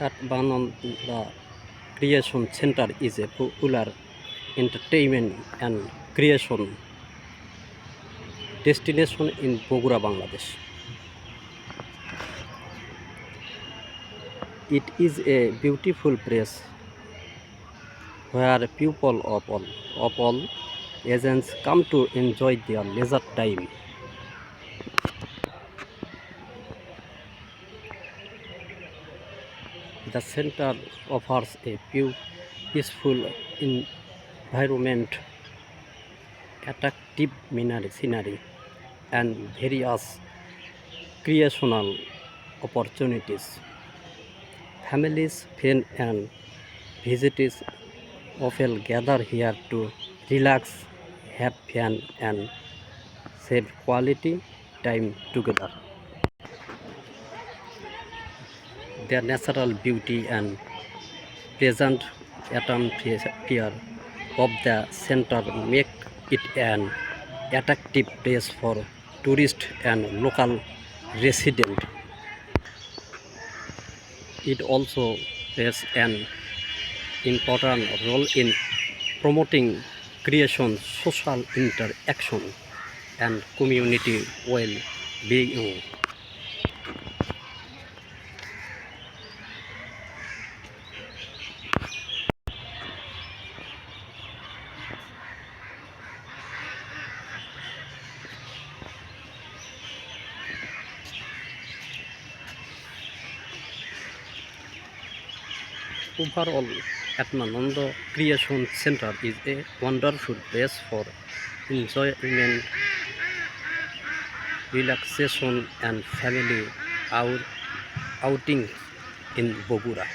At Bananda Creation Center is a popular entertainment and creation destination in Bogura, Bangladesh. It is a beautiful place where people of all ages come to enjoy their leisure time. The center offers a peaceful environment, attractive scenery, and various creational opportunities. Families, friends, and visitors often gather here to relax, have fun, and spend quality time together. Their natural beauty and pleasant atmosphere of the center make it an attractive place for tourists and local residents. It also plays an important role in promoting creation, social interaction, and community well-being. Overall, Atmananda Creation Center is a wonderful place for enjoyment, relaxation, and family outings in Bogura.